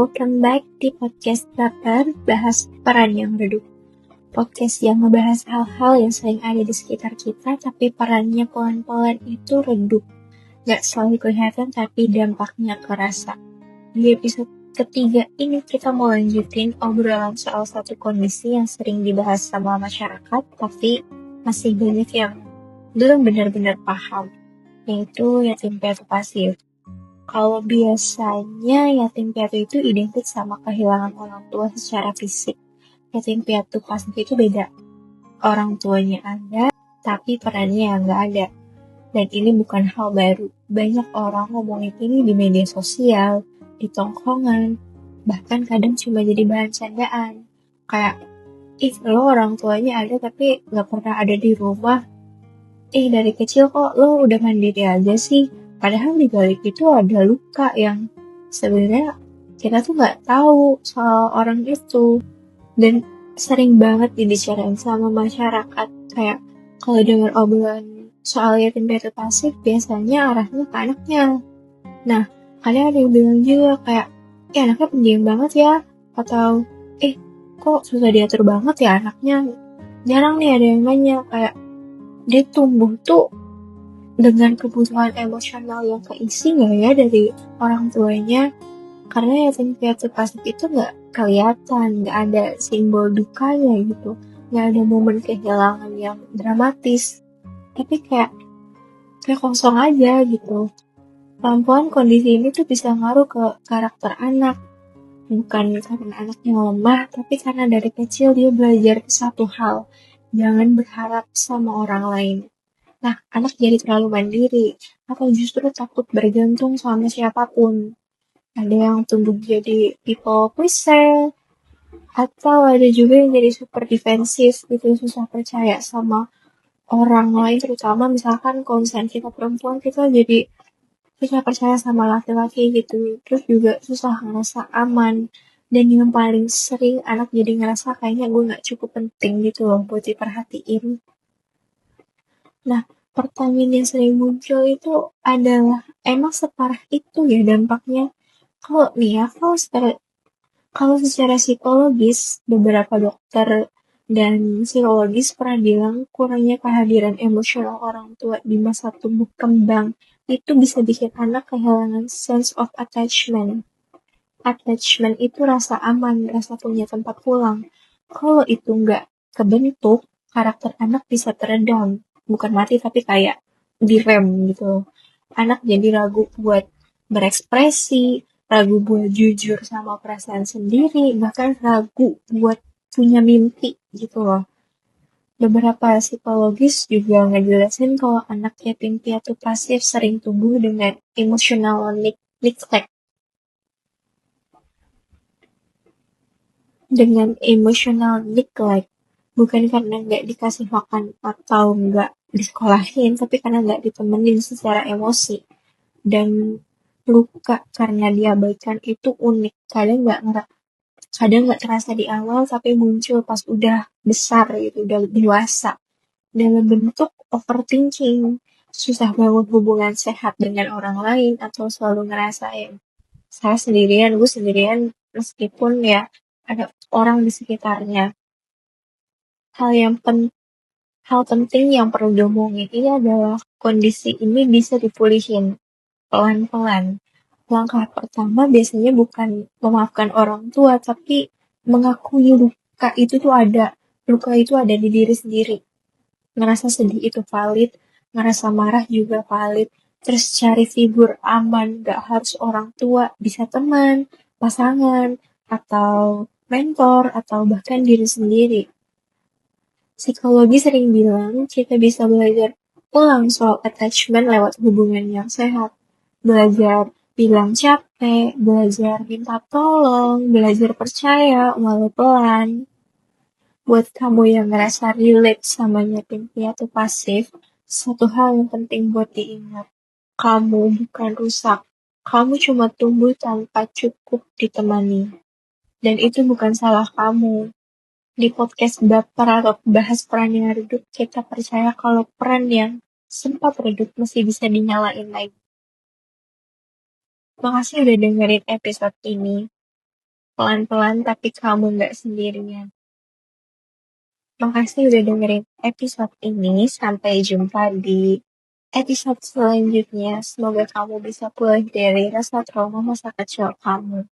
welcome back di podcast Baper, bahas peran yang redup. Podcast yang ngebahas hal-hal yang sering ada di sekitar kita, tapi perannya pelan-pelan itu redup. Gak selalu kelihatan, tapi dampaknya kerasa. Di episode ketiga ini kita mau lanjutin obrolan soal satu kondisi yang sering dibahas sama masyarakat, tapi masih banyak yang belum benar-benar paham, yaitu yatim piatu pasif. Kalau biasanya yatim piatu itu identik sama kehilangan orang tua secara fisik. Yatim piatu pasif itu beda. Orang tuanya ada, tapi perannya nggak ada. Dan ini bukan hal baru. Banyak orang ngomongin ini di media sosial, di tongkrongan, bahkan kadang cuma jadi bahan candaan. Kayak, lo orang tuanya ada tapi nggak pernah ada di rumah. Dari kecil kok lo udah mandiri aja sih. Padahal di balik itu ada luka yang sebenarnya kita tuh nggak tahu soal orang itu. Dan sering banget dibicarain sama masyarakat. Kayak kalau dengar obrolan soal yatim piatu pasif, biasanya arahnya ke anaknya. Nah, kadang ada yang bilang juga kayak, anaknya pendiam banget ya. Atau, kok susah diatur banget ya anaknya. Jarang nih ada yang nanya kayak, dia tumbuh tuh dengan kebutuhan emosional yang keisi nggak ya dari orang tuanya? Karena yatim piatu pasif itu nggak kelihatan, nggak ada simbol dukanya gitu, nggak ada momen kehilangan yang dramatis, tapi kayak kosong aja gitu. Pelan-pelan kondisi ini tuh bisa ngaruh ke karakter anak, bukan karena anaknya lemah, tapi karena dari kecil dia belajar satu hal, jangan berharap sama orang lain. Nah, anak jadi terlalu mandiri, atau justru takut bergantung sama siapapun. Ada yang tumbuh jadi people pleaser, atau ada juga yang jadi super defensif, gitu, susah percaya sama orang lain, terutama misalkan kalau misalnya kita perempuan, kita jadi susah percaya sama laki-laki gitu, terus juga susah ngerasa aman. Dan yang paling sering anak jadi ngerasa kayaknya gue gak cukup penting gitu loh buat diperhatiin. Nah, pertanyaan yang sering muncul itu adalah, emang separah itu ya dampaknya? Kalau secara psikologis, beberapa dokter dan psikologis pernah bilang kurangnya kehadiran emosional orang tua di masa tumbuh kembang itu bisa bikin anak kehilangan sense of attachment. Attachment itu rasa aman, rasa punya tempat pulang. Kalau itu nggak kebentuk, karakter anak bisa teredam. Bukan mati, tapi kayak direm gitu. Anak jadi ragu buat berekspresi, ragu buat jujur sama perasaan sendiri, bahkan ragu buat punya mimpi gitu loh. Beberapa psikologis juga ngejelasin kalau anak yatim piatu pasif sering tumbuh dengan emotional neglect. Dengan emotional neglect, bukan karena nggak dikasih makan atau nggak disekolahin, tapi karena nggak ditemenin secara emosi. Dan luka karena diabaikan itu unik, kadang nggak terasa di awal, tapi muncul pas udah besar gitu, udah dewasa, dalam bentuk overthinking, susah bangun hubungan sehat dengan orang lain, atau selalu ngerasain gue sendirian meskipun ya ada orang di sekitarnya. Hal penting yang perlu diomongin ini adalah kondisi ini bisa dipulihin pelan-pelan. Langkah pertama biasanya bukan memaafkan orang tua, tapi mengakui luka itu tuh ada. Luka itu ada di diri sendiri. Ngerasa sedih itu valid, ngerasa marah juga valid. Terus cari figur aman, gak harus orang tua, bisa teman, pasangan, atau mentor, atau bahkan diri sendiri. Psikologi sering bilang kita bisa belajar ulang soal attachment lewat hubungan yang sehat. Belajar bilang capek, belajar minta tolong, belajar percaya walau pelan. Buat kamu yang ngerasa relate sama yatim piatu pasif, satu hal yang penting buat diingat. Kamu bukan rusak. Kamu cuma tumbuh tanpa cukup ditemani. Dan itu bukan salah kamu. Di podcast Baper atau bahas peran yang redup, kita percaya kalau peran yang sempat redup masih bisa dinyalain lagi. Makasih udah dengerin episode ini. Pelan-pelan tapi kamu nggak sendirian. Makasih udah dengerin episode ini. Sampai jumpa di episode selanjutnya. Semoga kamu bisa pulih dari rasa trauma masa kecil kamu.